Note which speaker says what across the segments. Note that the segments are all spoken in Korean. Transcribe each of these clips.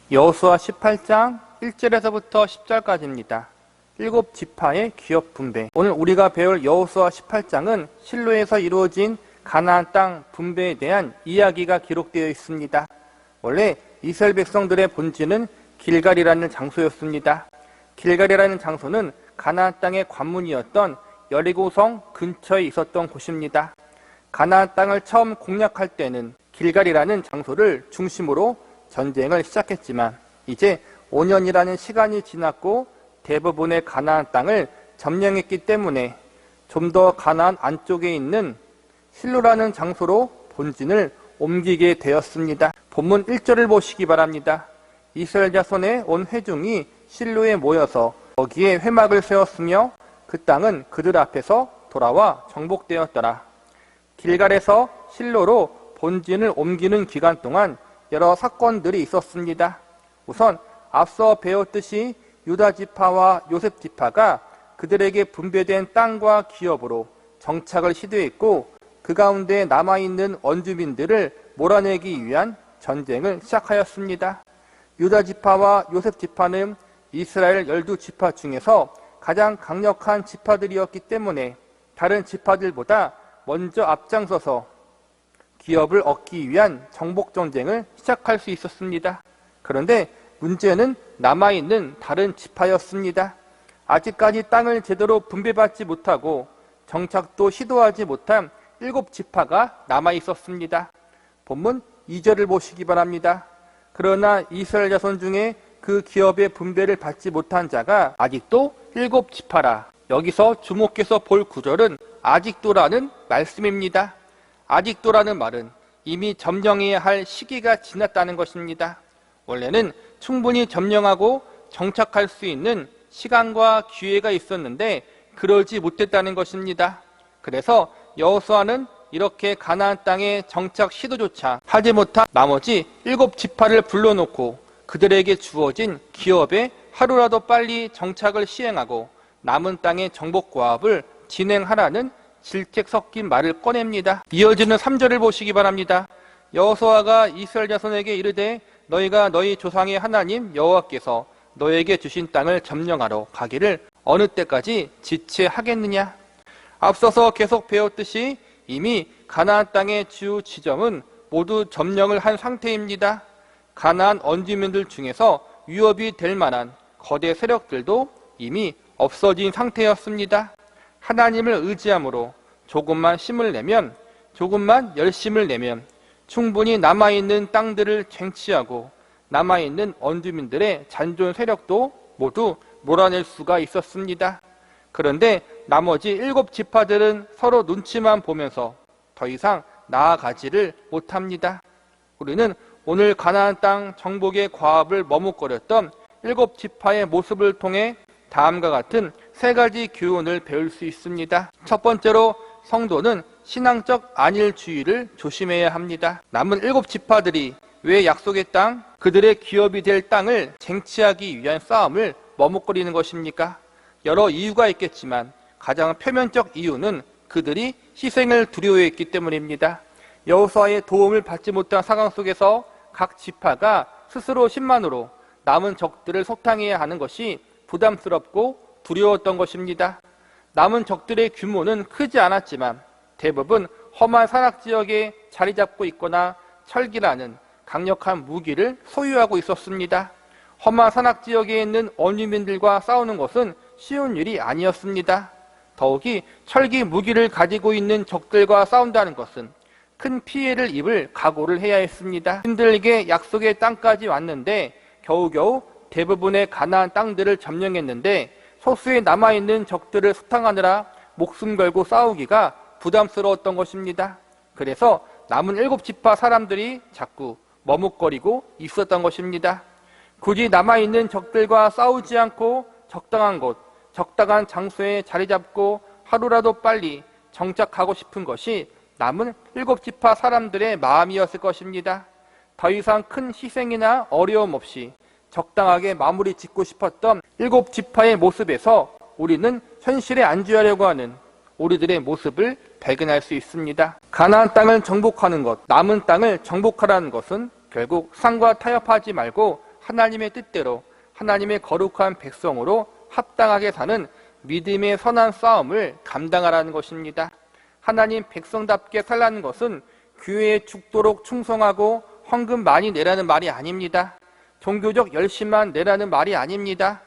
Speaker 1: 여호수아 18장 1절에서부터 10절까지입니다. 7지파의 기업 분배. 오늘 우리가 배울 여호수아 18장은 실로에서 이루어진 가나안 땅 분배에 대한 이야기가 기록되어 있습니다. 원래 이스라엘 백성들의 본지는 길갈이라는 장소였습니다. 길갈이라는 장소는 가나안 땅의 관문이었던 여리고성 근처에 있었던 곳입니다. 가나안 땅을 처음 공략할 때는 길갈이라는 장소를 중심으로 전쟁을 시작했지만 이제 5년이라는 시간이 지났고 대부분의 가나안 땅을 점령했기 때문에 좀 더 가나안 안쪽에 있는 실로라는 장소로 본진을 옮기게 되었습니다. 본문 1절을 보시기 바랍니다. 이스라엘 자손의 온 회중이 실로에 모여서 거기에 회막을 세웠으며 그 땅은 그들 앞에서 돌아와 정복되었더라. 길갈에서 실로로 본진을 옮기는 기간 동안 여러 사건들이 있었습니다. 우선 앞서 배웠듯이 유다 지파와 요셉 지파가 그들에게 분배된 땅과 기업으로 정착을 시도했고 그 가운데 남아있는 원주민들을 몰아내기 위한 전쟁을 시작하였습니다. 유다 지파와 요셉 지파는 이스라엘 12지파 중에서 가장 강력한 지파들이었기 때문에 다른 지파들보다 먼저 앞장서서 기업을 얻기 위한 정복전쟁을 시작할 수 있었습니다. 그런데 문제는 남아있는 다른 지파였습니다. 아직까지 땅을 제대로 분배받지 못하고 정착도 시도하지 못한 7지파가 남아있었습니다. 본문 2절을 보시기 바랍니다. 그러나 이스라엘 자손 중에 그 기업의 분배를 받지 못한 자가 아직도 7지파라. 여기서 주목해서 볼 구절은 아직도라는 말씀입니다. 아직도라는 말은 이미 점령해야 할 시기가 지났다는 것입니다. 원래는 충분히 점령하고 정착할 수 있는 시간과 기회가 있었는데 그러지 못했다는 것입니다. 그래서 여호수아는 이렇게 가나안 땅의 정착 시도조차 하지 못한 나머지 7지파를 불러놓고 그들에게 주어진 기업에 하루라도 빨리 정착을 시행하고 남은 땅의 정복과업을 진행하라는 질책 섞인 말을 꺼냅니다. 이어지는 3절을 보시기 바랍니다. 여호수아가 이스라엘 자손에게 이르되 너희가 너희 조상의 하나님 여호와께서 너에게 주신 땅을 점령하러 가기를 어느 때까지 지체하겠느냐. 앞서서 계속 배웠듯이 이미 가나안 땅의 주 지점은 모두 점령을 한 상태입니다. 가나안 원주민들 중에서 위협이 될 만한 거대 세력들도 이미 없어진 상태였습니다. 하나님을 의지함으로 조금만 힘을 내면, 조금만 열심을 내면 충분히 남아있는 땅들을 쟁취하고 남아있는 원주민들의 잔존 세력도 모두 몰아낼 수가 있었습니다. 그런데 나머지 7지파들은 서로 눈치만 보면서 더 이상 나아가지를 못합니다. 우리는 오늘 가나안 땅 정복의 과업을 머뭇거렸던 7지파의 모습을 통해 다음과 같은 3가지 교훈을 배울 수 있습니다. 첫 번째로 성도는 신앙적 안일주의를 조심해야 합니다. 남은 7지파들이 왜 약속의 땅, 그들의 기업이 될 땅을 쟁취하기 위한 싸움을 머뭇거리는 것입니까? 여러 이유가 있겠지만 가장 표면적 이유는 그들이 희생을 두려워했기 때문입니다. 여호수아의 도움을 받지 못한 상황 속에서 각 지파가 스스로 힘만으로 남은 적들을 소탕해야 하는 것이 부담스럽고 두려웠던 것입니다. 남은 적들의 규모는 크지 않았지만 대부분 험한 산악지역에 자리 잡고 있거나 철기라는 강력한 무기를 소유하고 있었습니다. 험한 산악지역에 있는 원주민들과 싸우는 것은 쉬운 일이 아니었습니다. 더욱이 철기 무기를 가지고 있는 적들과 싸운다는 것은 큰 피해를 입을 각오를 해야 했습니다. 힘들게 약속의 땅까지 왔는데 겨우겨우 대부분의 가나안 땅들을 점령했는데 소수에 남아있는 적들을 소탕하느라 목숨 걸고 싸우기가 부담스러웠던 것입니다. 그래서 남은 7지파 사람들이 자꾸 머뭇거리고 있었던 것입니다. 굳이 남아있는 적들과 싸우지 않고 적당한 곳, 적당한 장소에 자리 잡고 하루라도 빨리 정착하고 싶은 것이 남은 7지파 사람들의 마음이었을 것입니다. 더 이상 큰 희생이나 어려움 없이 적당하게 마무리 짓고 싶었던 7지파의 모습에서 우리는 현실에 안주하려고 하는 우리들의 모습을 발견할 수 있습니다. 가나안 땅을 정복하는 것, 남은 땅을 정복하라는 것은 결국 상과 타협하지 말고 하나님의 뜻대로 하나님의 거룩한 백성으로 합당하게 사는 믿음의 선한 싸움을 감당하라는 것입니다. 하나님 백성답게 살라는 것은 교회에 죽도록 충성하고 헌금 많이 내라는 말이 아닙니다. 종교적 열심만 내라는 말이 아닙니다.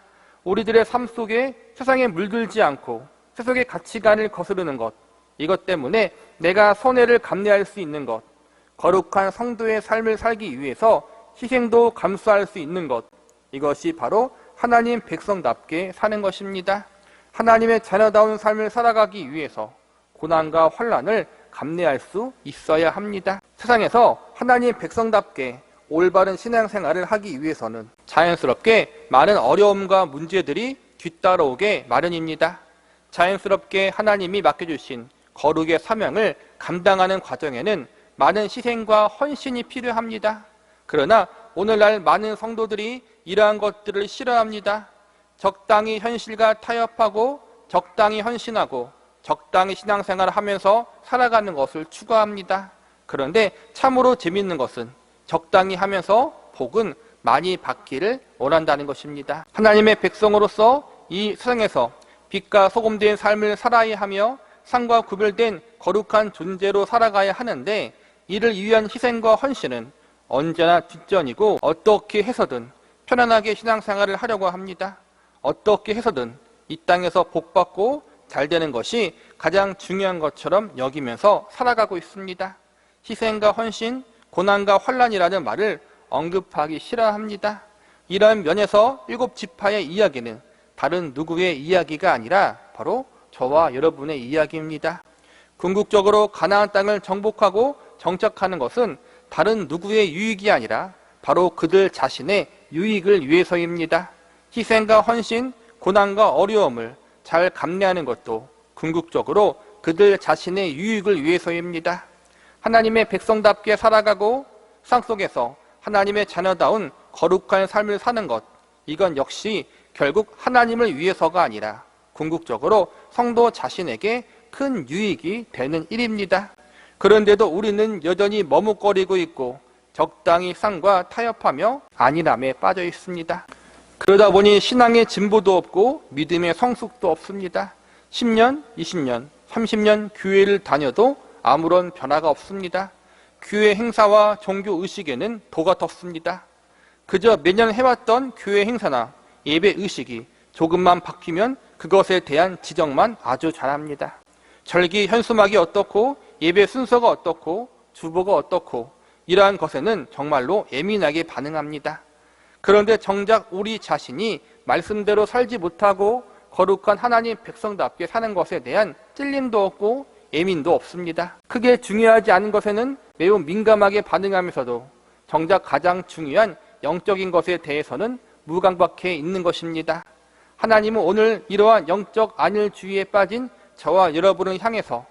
Speaker 1: 우리들의 삶 속에 세상에 물들지 않고 세속의 가치관을 거스르는 것, 이것 때문에 내가 손해를 감내할 수 있는 것, 거룩한 성도의 삶을 살기 위해서 희생도 감수할 수 있는 것, 이것이 바로 하나님 백성답게 사는 것입니다. 하나님의 자녀다운 삶을 살아가기 위해서 고난과 환난을 감내할 수 있어야 합니다. 세상에서 하나님 백성답게 올바른 신앙생활을 하기 위해서는 자연스럽게 많은 어려움과 문제들이 뒤따라오게 마련입니다. 자연스럽게 하나님이 맡겨주신 거룩의 사명을 감당하는 과정에는 많은 희생과 헌신이 필요합니다. 그러나 오늘날 많은 성도들이 이러한 것들을 싫어합니다. 적당히 현실과 타협하고 적당히 헌신하고 적당히 신앙생활을 하면서 살아가는 것을 추구합니다. 그런데 참으로 재미있는 것은 적당히 하면서 복은 많이 받기를 원한다는 것입니다. 하나님의 백성으로서 이 세상에서 빛과 소금된 삶을 살아야 하며 상과 구별된 거룩한 존재로 살아가야 하는데, 이를 위한 희생과 헌신은 언제나 뒷전이고 어떻게 해서든 편안하게 신앙생활을 하려고 합니다. 어떻게 해서든 이 땅에서 복받고 잘 되는 것이 가장 중요한 것처럼 여기면서 살아가고 있습니다. 희생과 헌신, 고난과 환난이라는 말을 언급하기 싫어합니다. 이런 면에서 7지파의 이야기는 다른 누구의 이야기가 아니라 바로 저와 여러분의 이야기입니다. 궁극적으로 가나안 땅을 정복하고 정착하는 것은 다른 누구의 유익이 아니라 바로 그들 자신의 유익을 위해서입니다. 희생과 헌신, 고난과 어려움을 잘 감내하는 것도 궁극적으로 그들 자신의 유익을 위해서입니다. 하나님의 백성답게 살아가고 상 속에서 하나님의 자녀다운 거룩한 삶을 사는 것, 이건 역시 결국 하나님을 위해서가 아니라 궁극적으로 성도 자신에게 큰 유익이 되는 일입니다. 그런데도 우리는 여전히 머뭇거리고 있고 적당히 상과 타협하며 안일함에 빠져 있습니다. 그러다 보니 신앙의 진보도 없고 믿음의 성숙도 없습니다. 10년, 20년, 30년 교회를 다녀도 아무런 변화가 없습니다. 교회 행사와 종교 의식에는 도가 텄습니다. 그저 매년 해왔던 교회 행사나 예배 의식이 조금만 바뀌면 그것에 대한 지적만 아주 잘합니다. 절기 현수막이 어떻고 예배 순서가 어떻고 주보가 어떻고 이러한 것에는 정말로 예민하게 반응합니다. 그런데 정작 우리 자신이 말씀대로 살지 못하고 거룩한 하나님 백성답게 사는 것에 대한 찔림도 없고 예민도 없습니다. 크게 중요하지 않은 것에는 매우 민감하게 반응하면서도 정작 가장 중요한 영적인 것에 대해서는 무감각해 있는 것입니다. 하나님은 오늘 이러한 영적 안일주의에 빠진 저와 여러분을 향해서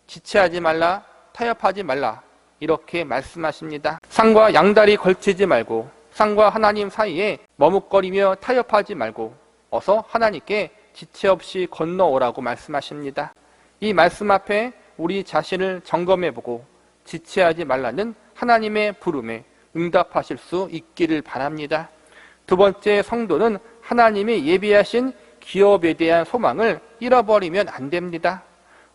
Speaker 1: 지체하지 말라, 타협하지 말라, 이렇게 말씀하십니다. 상과 양다리 걸치지 말고 상과 하나님 사이에 머뭇거리며 타협하지 말고 어서 하나님께 지체 없이 건너오라고 말씀하십니다. 이 말씀 앞에 우리 자신을 점검해보고 지체하지 말라는 하나님의 부름에 응답하실 수 있기를 바랍니다. 두 번째, 성도는 하나님이 예비하신 기업에 대한 소망을 잃어버리면 안 됩니다.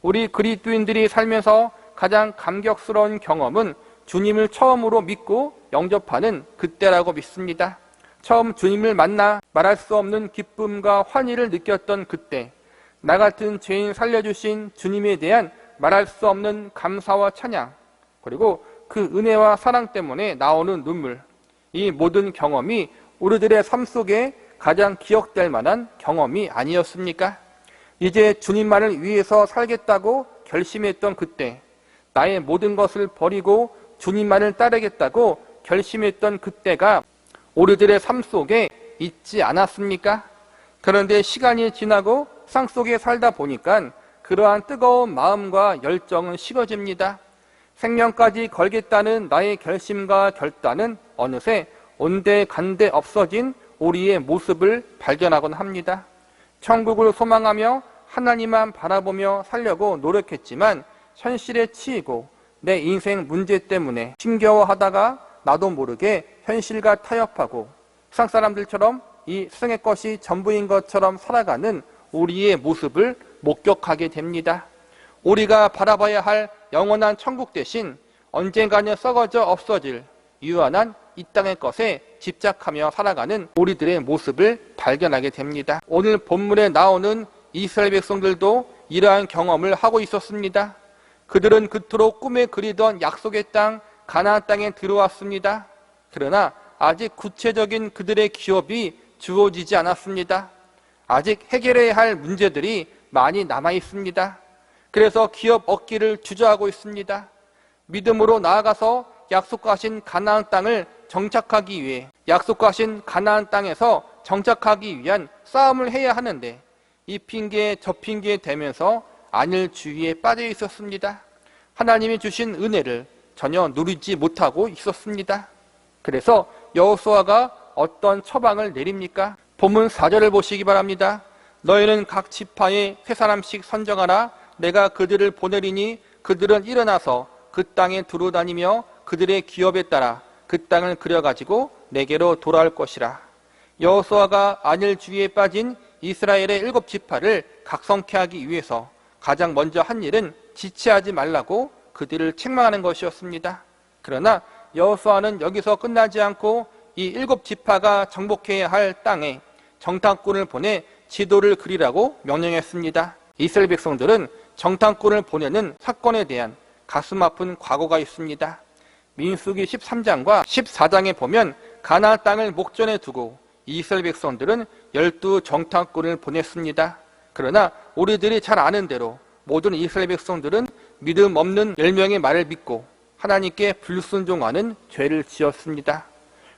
Speaker 1: 우리 그리스도인들이 살면서 가장 감격스러운 경험은 주님을 처음으로 믿고 영접하는 그때라고 믿습니다. 처음 주님을 만나 말할 수 없는 기쁨과 환희를 느꼈던 그때, 나 같은 죄인 살려주신 주님에 대한 말할 수 없는 감사와 찬양, 그리고 그 은혜와 사랑 때문에 나오는 눈물, 이 모든 경험이 우리들의 삶 속에 가장 기억될 만한 경험이 아니었습니까? 이제 주님만을 위해서 살겠다고 결심했던 그때, 나의 모든 것을 버리고 주님만을 따르겠다고 결심했던 그때가 우리들의 삶 속에 있지 않았습니까? 그런데 시간이 지나고 상 속에 살다 보니까 그러한 뜨거운 마음과 열정은 식어집니다. 생명까지 걸겠다는 나의 결심과 결단은 어느새 온데간데 없어진 우리의 모습을 발견하곤 합니다. 천국을 소망하며 하나님만 바라보며 살려고 노력했지만 현실에 치이고 내 인생 문제 때문에 힘겨워하다가 나도 모르게 현실과 타협하고 세상 사람들처럼 이 세상의 것이 전부인 것처럼 살아가는 우리의 모습을 목격하게 됩니다. 우리가 바라봐야 할 영원한 천국 대신 언젠가는 썩어져 없어질 유한한 이 땅의 것에 집착하며 살아가는 우리들의 모습을 발견하게 됩니다. 오늘 본문에 나오는 이스라엘 백성들도 이러한 경험을 하고 있었습니다. 그들은 그토록 꿈에 그리던 약속의 땅 가나안 땅에 들어왔습니다. 그러나 아직 구체적인 그들의 기업이 주어지지 않았습니다. 아직 해결해야 할 문제들이 많이 남아 있습니다. 그래서 기업 얻기를 주저하고 있습니다. 믿음으로 나아가서 약속하신 가나안 땅을 정착하기 위해, 약속하신 가나안 땅에서 정착하기 위한 싸움을 해야 하는데 이 핑계에 저 핑계에 대면서 안일 주의에 빠져 있었습니다. 하나님이 주신 은혜를 전혀 누리지 못하고 있었습니다. 그래서 여호수아가 어떤 처방을 내립니까? 본문 4절을 보시기 바랍니다. 너희는 각 지파에 3사람씩 선정하라. 내가 그들을 보내리니 그들은 일어나서 그 땅에 두루 다니며 그들의 기업에 따라 그 땅을 그려가지고 내게로 돌아올 것이라. 여호수아가 안일주의에 빠진 이스라엘의 7지파를 각성케 하기 위해서 가장 먼저 한 일은 지체하지 말라고 그들을 책망하는 것이었습니다. 그러나 여호수아는 여기서 끝나지 않고 이 7지파가 정복해야 할 땅에 정탐꾼을 보내 지도를 그리라고 명령했습니다. 이스라엘 백성들은 정탐꾼을 보내는 사건에 대한 가슴 아픈 과거가 있습니다. 민수기 13장과 14장에 보면 가나안 땅을 목전에 두고 이스라엘 백성들은 12 정탐꾼을 보냈습니다. 그러나 우리들이 잘 아는 대로 모든 이스라엘 백성들은 믿음 없는 10명의 말을 믿고 하나님께 불순종하는 죄를 지었습니다.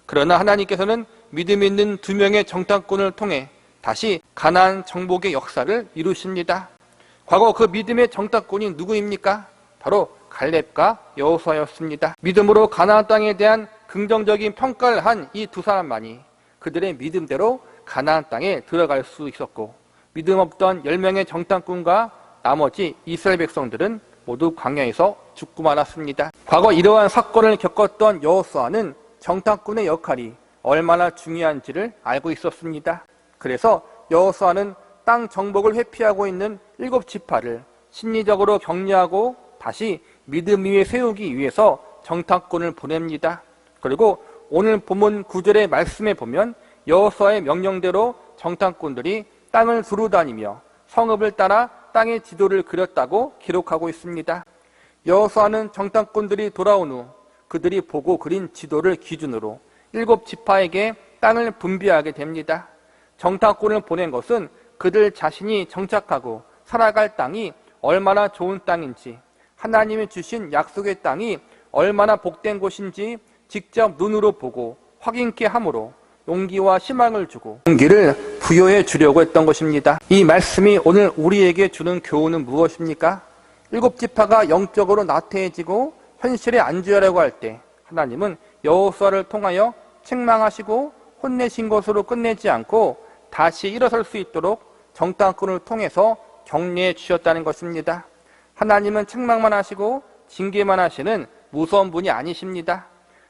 Speaker 1: 그러나 하나님께서는 믿음 있는 2명의 정탐꾼을 통해 다시 가나안 정복의 역사를 이루십니다. 과거 그 믿음의 정탐꾼이 누구입니까? 바로 갈렙과 여호수아였습니다. 믿음으로 가나안 땅에 대한 긍정적인 평가를 한 이 2사람만이 그들의 믿음대로 가나안 땅에 들어갈 수 있었고, 믿음 없던 10명의 정탐꾼과 나머지 이스라엘 백성들은 모두 광야에서 죽고 말았습니다. 과거 이러한 사건을 겪었던 여호수아는 정탐꾼의 역할이 얼마나 중요한지를 알고 있었습니다. 그래서 여호수아는 땅 정복을 회피하고 있는 7지파를 심리적으로 격려하고 다시 믿음 위에 세우기 위해서 정탐꾼을 보냅니다. 그리고 오늘 본문 9절의 말씀에 보면 여호수아의 명령대로 정탐꾼들이 땅을 두루 다니며 성읍을 따라 땅의 지도를 그렸다고 기록하고 있습니다. 여호수아는 정탐꾼들이 돌아온 후 그들이 보고 그린 지도를 기준으로 7지파에게 땅을 분배하게 됩니다. 정탐꾼을 보낸 것은 그들 자신이 정착하고 살아갈 땅이 얼마나 좋은 땅인지, 하나님이 주신 약속의 땅이 얼마나 복된 곳인지 직접 눈으로 보고 확인케 함으로 용기와 희망을 주고 용기를 부여해 주려고 했던 것입니다. 이 말씀이 오늘 우리에게 주는 교훈은 무엇입니까? 7지파가 영적으로 나태해지고 현실에 안주하려고 할 때 하나님은 여호수아를 통하여 책망하시고 혼내신 것으로 끝내지 않고 다시 일어설 수 있도록 정탐꾼을 통해서 격려해 주셨다는 것입니다. 하나님은 책망만 하시고 징계만 하시는 무서운 분이 아니십니다.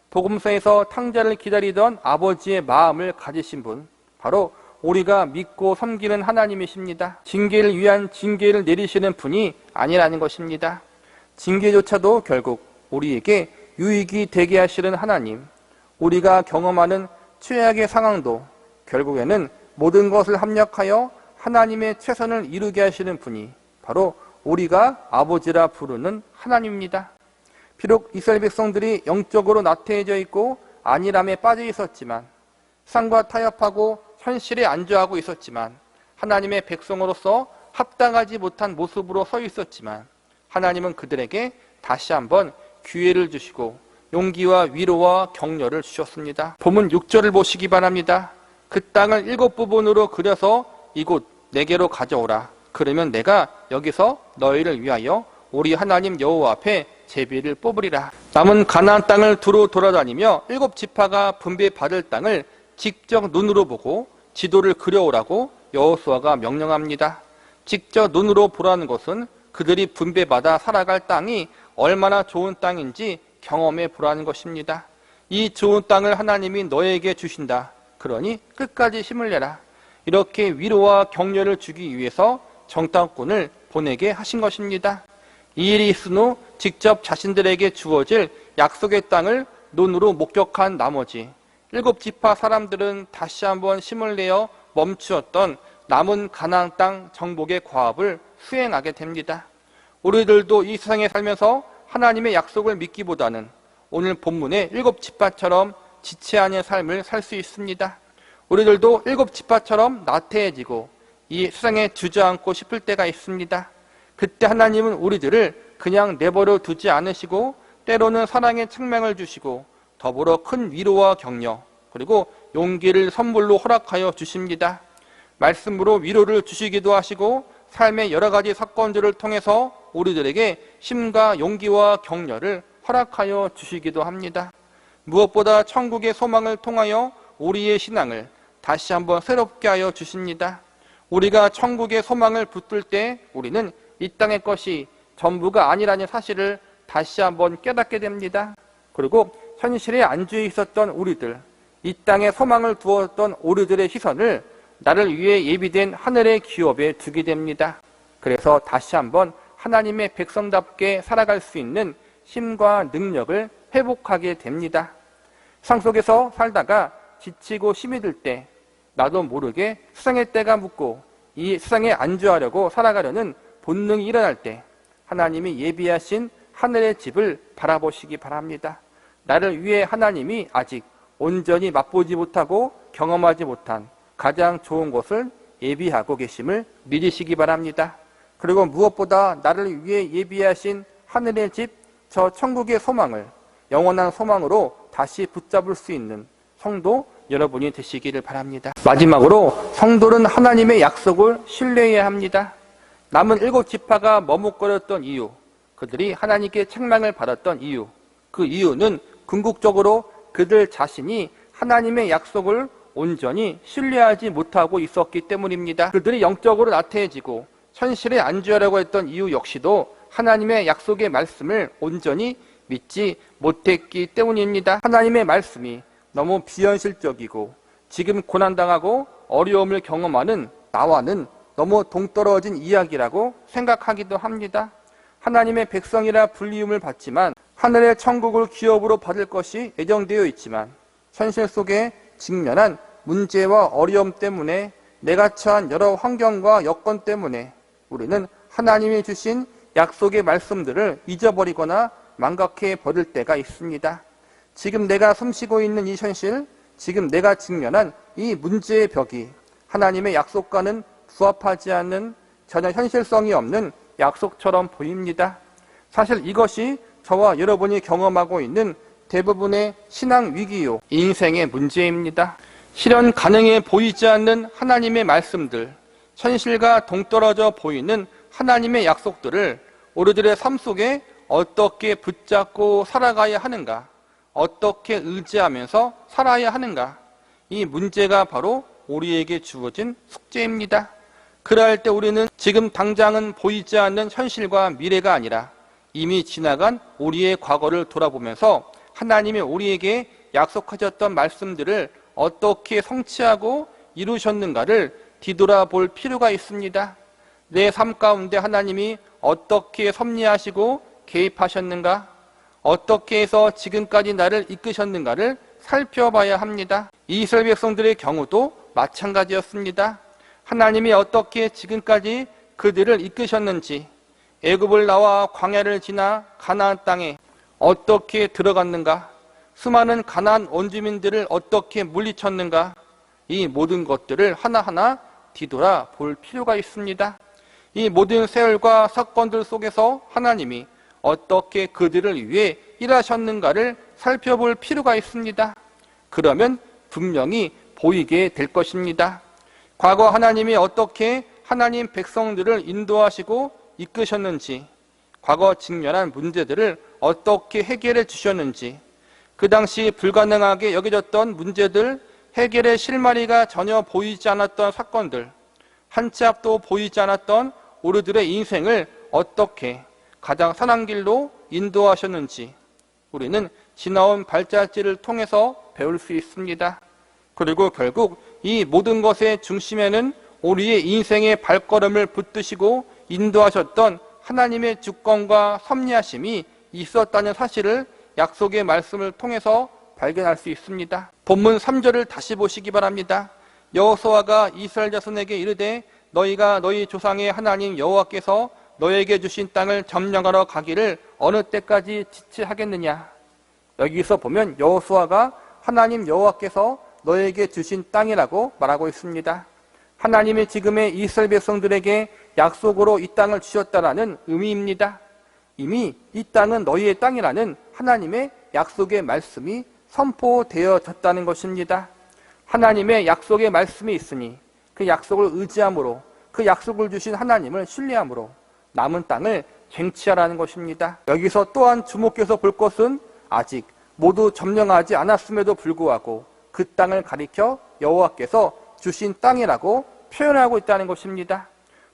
Speaker 1: 복음서에서 탕자를 기다리던 아버지의 마음을 가지신 분, 바로 우리가 믿고 섬기는 하나님이십니다. 징계를 위한 징계를 내리시는 분이 아니라는 것입니다. 징계조차도 결국 우리에게 유익이 되게 하시는 하나님, 우리가 경험하는 최악의 상황도 결국에는 모든 것을 합력하여 하나님의 최선을 이루게 하시는 분이 바로 우리가 아버지라 부르는 하나님입니다. 비록 이스라엘 백성들이 영적으로 나태해져 있고 안일함에 빠져 있었지만, 세상과 타협하고 현실에 안주하고 있었지만, 하나님의 백성으로서 합당하지 못한 모습으로 서 있었지만, 하나님은 그들에게 다시 한번 기회를 주시고 용기와 위로와 격려를 주셨습니다. 본문 6절을 보시기 바랍니다. 그 땅을 7부분으로 그려서 이곳 내게로 가져오라. 그러면 내가 여기서 너희를 위하여 우리 하나님 여호와 앞에 제비를 뽑으리라. 남은 가나안 땅을 두루 돌아다니며 7지파가 분배받을 땅을 직접 눈으로 보고 지도를 그려오라고 여호수아가 명령합니다. 직접 눈으로 보라는 것은 그들이 분배받아 살아갈 땅이 얼마나 좋은 땅인지 경험해 보라는 것입니다. 이 좋은 땅을 하나님이 너에게 주신다. 그러니 끝까지 힘을 내라. 이렇게 위로와 격려를 주기 위해서 정탐꾼을 보내게 하신 것입니다. 이 일이 있은 후 직접 자신들에게 주어질 약속의 땅을 눈으로 목격한 나머지 7지파 사람들은 다시 한번 힘을 내어 멈추었던 남은 가나안 땅 정복의 과업을 수행하게 됩니다. 우리들도 이 세상에 살면서 하나님의 약속을 믿기보다는 오늘 본문의 7지파처럼 지체하는 삶을 살 수 있습니다. 우리들도 7지파처럼 나태해지고 이 세상에 주저앉고 싶을 때가 있습니다. 그때 하나님은 우리들을 그냥 내버려 두지 않으시고 때로는 사랑의 책망을 주시고 더불어 큰 위로와 격려 그리고 용기를 선물로 허락하여 주십니다. 말씀으로 위로를 주시기도 하시고 삶의 여러 가지 사건들을 통해서 우리들에게 힘과 용기와 격려를 허락하여 주시기도 합니다. 무엇보다 천국의 소망을 통하여 우리의 신앙을 다시 한번 새롭게 하여 주십니다. 우리가 천국의 소망을 붙들 때 우리는 이 땅의 것이 전부가 아니라는 사실을 다시 한번 깨닫게 됩니다. 그리고 현실에 안주해 있었던 우리들, 이 땅에 소망을 두었던 우리들의 시선을 나를 위해 예비된 하늘의 기업에 두게 됩니다. 그래서 다시 한번 하나님의 백성답게 살아갈 수 있는 힘과 능력을 회복하게 됩니다. 세상 속에서 살다가 지치고 힘이 들 때 나도 모르게 세상의 때가 묻고 이 세상에 안주하려고 살아가려는 본능이 일어날 때 하나님이 예비하신 하늘의 집을 바라보시기 바랍니다. 나를 위해 하나님이 아직 온전히 맛보지 못하고 경험하지 못한 가장 좋은 곳을 예비하고 계심을 믿으시기 바랍니다. 그리고 무엇보다 나를 위해 예비하신 하늘의 집, 저 천국의 소망을 영원한 소망으로 다시 붙잡을 수 있는 성도 여러분이 되시기를 바랍니다. 마지막으로 성도는 하나님의 약속을 신뢰해야 합니다. 남은 7지파가 머뭇거렸던 이유, 그들이 하나님께 책망을 받았던 이유, 그 이유는 궁극적으로 그들 자신이 하나님의 약속을 온전히 신뢰하지 못하고 있었기 때문입니다. 그들이 영적으로 나태해지고 현실에 안주하려고 했던 이유 역시도 하나님의 약속의 말씀을 온전히 믿지 못했기 때문입니다. 하나님의 말씀이 너무 비현실적이고 지금 고난당하고 어려움을 경험하는 나와는 너무 동떨어진 이야기라고 생각하기도 합니다. 하나님의 백성이라 불리움을 받지만 하늘의 천국을 기업으로 받을 것이 예정되어 있지만 현실 속에 직면한 문제와 어려움 때문에 내가 처한 여러 환경과 여건 때문에 우리는 하나님이 주신 약속의 말씀들을 잊어버리거나 망각해 버릴 때가 있습니다. 지금 내가 숨쉬고 있는 이 현실, 지금 내가 직면한 이 문제의 벽이 하나님의 약속과는 부합하지 않는 전혀 현실성이 없는 약속처럼 보입니다. 사실 이것이 저와 여러분이 경험하고 있는 대부분의 신앙 위기요, 인생의 문제입니다. 실현 가능해 보이지 않는 하나님의 말씀들, 현실과 동떨어져 보이는 하나님의 약속들을 우리들의 삶 속에 어떻게 붙잡고 살아가야 하는가, 어떻게 의지하면서 살아야 하는가, 이 문제가 바로 우리에게 주어진 숙제입니다. 그럴 때 우리는 지금 당장은 보이지 않는 현실과 미래가 아니라 이미 지나간 우리의 과거를 돌아보면서 하나님이 우리에게 약속하셨던 말씀들을 어떻게 성취하고 이루셨는가를 뒤돌아볼 필요가 있습니다. 내 삶 가운데 하나님이 어떻게 섭리하시고 개입하셨는가, 어떻게 해서 지금까지 나를 이끄셨는가를 살펴봐야 합니다. 이스라엘 백성들의 경우도 마찬가지였습니다. 하나님이 어떻게 지금까지 그들을 이끄셨는지, 애굽을 나와 광야를 지나 가나안 땅에 어떻게 들어갔는가, 수많은 가나안 원주민들을 어떻게 물리쳤는가, 이 모든 것들을 하나하나 뒤돌아 볼 필요가 있습니다. 이 모든 세월과 사건들 속에서 하나님이 어떻게 그들을 위해 일하셨는가를 살펴볼 필요가 있습니다. 그러면 분명히 보이게 될 것입니다. 과거 하나님이 어떻게 하나님 백성들을 인도하시고 이끄셨는지, 과거 직면한 문제들을 어떻게 해결해 주셨는지, 그 당시 불가능하게 여겨졌던 문제들, 해결의 실마리가 전혀 보이지 않았던 사건들, 한 치 앞도 보이지 않았던 우리들의 인생을 어떻게 가장 선한 길로 인도하셨는지 우리는 지나온 발자취를 통해서 배울 수 있습니다. 그리고 결국 이 모든 것의 중심에는 우리의 인생의 발걸음을 붙드시고 인도하셨던 하나님의 주권과 섭리하심이 있었다는 사실을 약속의 말씀을 통해서 발견할 수 있습니다. 본문 3절을 다시 보시기 바랍니다. 여호수아가 이스라엘 자손에게 이르되 너희가 너희 조상의 하나님 여호와께서 너에게 주신 땅을 점령하러 가기를 어느 때까지 지체하겠느냐. 여기서 보면 여호수아가 하나님 여호와께서 너에게 주신 땅이라고 말하고 있습니다. 하나님이 지금의 이스라엘 백성들에게 약속으로 이 땅을 주셨다라는 의미입니다. 이미 이 땅은 너희의 땅이라는 하나님의 약속의 말씀이 선포되어졌다는 것입니다. 하나님의 약속의 말씀이 있으니 그 약속을 의지함으로 그 약속을 주신 하나님을 신뢰함으로 남은 땅을 쟁취하라는 것입니다. 여기서 또한 주목해서 볼 것은 아직 모두 점령하지 않았음에도 불구하고 그 땅을 가리켜 여호와께서 주신 땅이라고 표현하고 있다는 것입니다.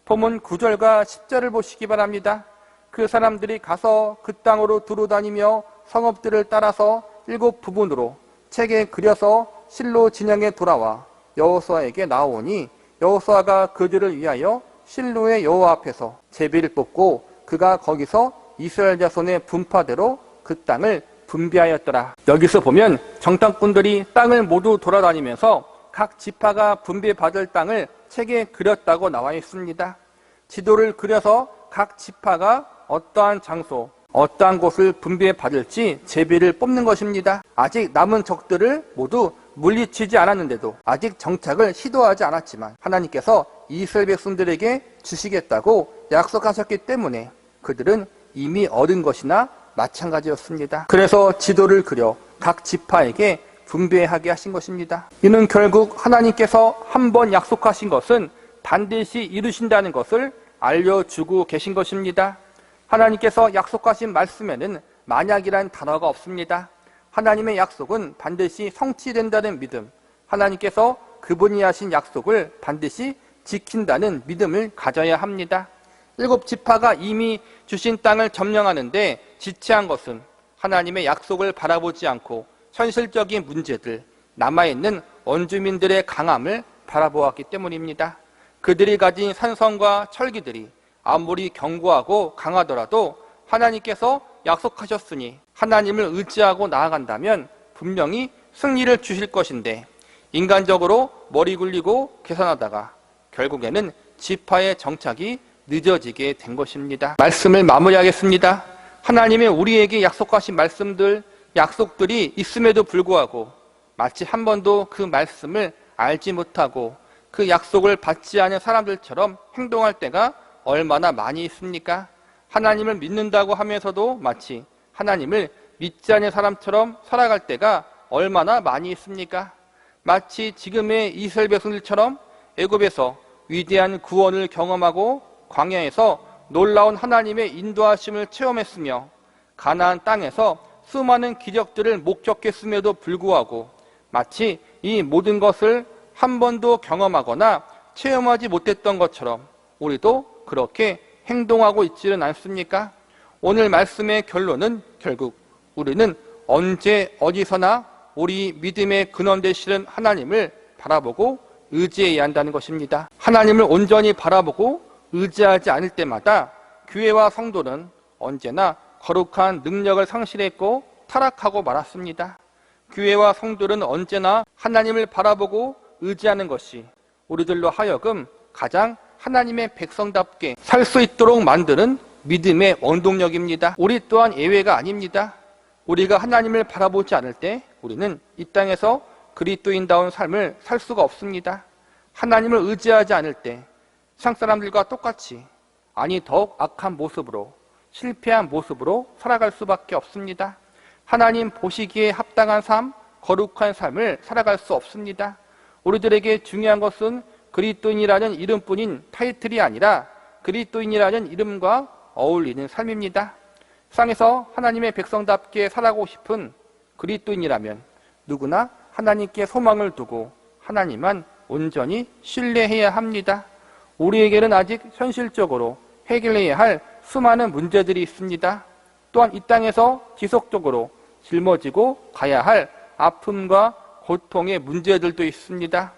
Speaker 1: 본문 9절과 10절을 보시기 바랍니다. 그 사람들이 가서 그 땅으로 두루다니며 성읍들을 따라서 7부분으로 책에 그려서 실로 진영에 돌아와 여호수아에게 나오니 여호수아가 그들을 위하여 실로의 여호와 앞에서 제비를 뽑고 그가 거기서 이스라엘 자손의 분파대로 그 땅을 분배하였더라. 여기서 보면 정탐꾼들이 땅을 모두 돌아다니면서 각 지파가 분배받을 땅을 책에 그렸다고 나와 있습니다. 지도를 그려서 각 지파가 어떠한 장소, 어떠한 곳을 분배받을지 제비를 뽑는 것입니다. 아직 남은 적들을 모두 물리치지 않았는데도 아직 정착을 시도하지 않았지만 하나님께서 이스라엘 백성들에게 주시겠다고 약속하셨기 때문에 그들은 이미 얻은 것이나 마찬가지였습니다. 그래서 지도를 그려 각 지파에게 분배하게 하신 것입니다. 이는 결국 하나님께서 한번 약속하신 것은 반드시 이루신다는 것을 알려주고 계신 것입니다. 하나님께서 약속하신 말씀에는 만약이란 단어가 없습니다. 하나님의 약속은 반드시 성취된다는 믿음, 하나님께서 그분이 하신 약속을 반드시 지킨다는 믿음을 가져야 합니다. 7지파가 이미 주신 땅을 점령하는데 지체한 것은 하나님의 약속을 바라보지 않고 현실적인 문제들, 남아있는 원주민들의 강함을 바라보았기 때문입니다. 그들이 가진 산성과 철기들이 아무리 견고하고 강하더라도 하나님께서 약속하셨으니 하나님을 의지하고 나아간다면 분명히 승리를 주실 것인데 인간적으로 머리 굴리고 계산하다가 결국에는 지파의 정착이 늦어지게 된 것입니다. 말씀을 마무리하겠습니다. 하나님의 우리에게 약속하신 말씀들, 약속들이 있음에도 불구하고 마치 한 번도 그 말씀을 알지 못하고 그 약속을 받지 않은 사람들처럼 행동할 때가 얼마나 많이 있습니까? 하나님을 믿는다고 하면서도 마치 하나님을 믿지 않는 사람처럼 살아갈 때가 얼마나 많이 있습니까? 마치 지금의 이스라엘 백성들처럼 애굽에서 위대한 구원을 경험하고 광야에서 놀라운 하나님의 인도하심을 체험했으며 가나안 땅에서 수많은 기적들을 목격했음에도 불구하고 마치 이 모든 것을 한 번도 경험하거나 체험하지 못했던 것처럼 우리도 그렇게 행동하고 있지는 않습니까? 오늘 말씀의 결론은 결국 우리는 언제 어디서나 우리 믿음의 근원 되시는 하나님을 바라보고 의지해야 한다는 것입니다. 하나님을 온전히 바라보고 의지하지 않을 때마다 교회와 성도는 언제나 거룩한 능력을 상실했고 타락하고 말았습니다. 교회와 성도는 언제나 하나님을 바라보고 의지하는 것이 우리들로 하여금 가장 하나님의 백성답게 살 수 있도록 만드는 믿음의 원동력입니다. 우리 또한 예외가 아닙니다. 우리가 하나님을 바라보지 않을 때 우리는 이 땅에서 그리스도인다운 삶을 살 수가 없습니다. 하나님을 의지하지 않을 때 세상 사람들과 똑같이 아니 더욱 악한 모습으로 실패한 모습으로 살아갈 수밖에 없습니다. 하나님 보시기에 합당한 삶, 거룩한 삶을 살아갈 수 없습니다. 우리들에게 중요한 것은 그리스도인이라는 이름뿐인 타이틀이 아니라 그리스도인이라는 이름과 어울리는 삶입니다. 세상에서 하나님의 백성답게 살아가고 싶은 그리스도인이라면 누구나 하나님께 소망을 두고 하나님만 온전히 신뢰해야 합니다. 우리에게는 아직 현실적으로 해결해야 할 수많은 문제들이 있습니다. 또한 이 땅에서 지속적으로 짊어지고 가야 할 아픔과 고통의 문제들도 있습니다.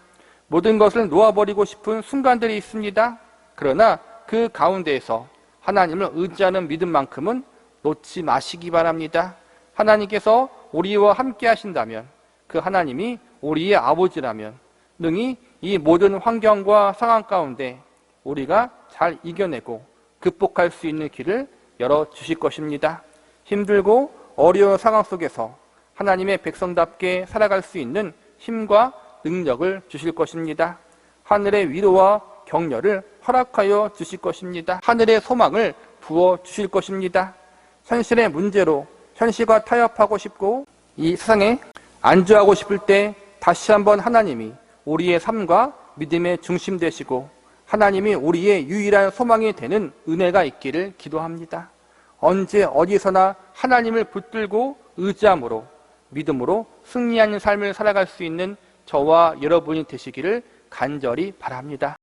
Speaker 1: 모든 것을 놓아버리고 싶은 순간들이 있습니다. 그러나 그 가운데에서 하나님을 의지하는 믿음만큼은 놓지 마시기 바랍니다. 하나님께서 우리와 함께 하신다면, 그 하나님이 우리의 아버지라면 능히 이 모든 환경과 상황 가운데 우리가 잘 이겨내고 극복할 수 있는 길을 열어주실 것입니다. 힘들고 어려운 상황 속에서 하나님의 백성답게 살아갈 수 있는 힘과 능력을 주실 것입니다. 하늘의 위로와 격려를 허락하여 주실 것입니다. 하늘의 소망을 부어 주실 것입니다. 현실의 문제로 현실과 타협하고 싶고 이 세상에 안주하고 싶을 때 다시 한번 하나님이 우리의 삶과 믿음의 중심 되시고 하나님이 우리의 유일한 소망이 되는 은혜가 있기를 기도합니다. 언제 어디서나 하나님을 붙들고 의지함으로 믿음으로 승리하는 삶을 살아갈 수 있는 저와 여러분이 되시기를 간절히 바랍니다.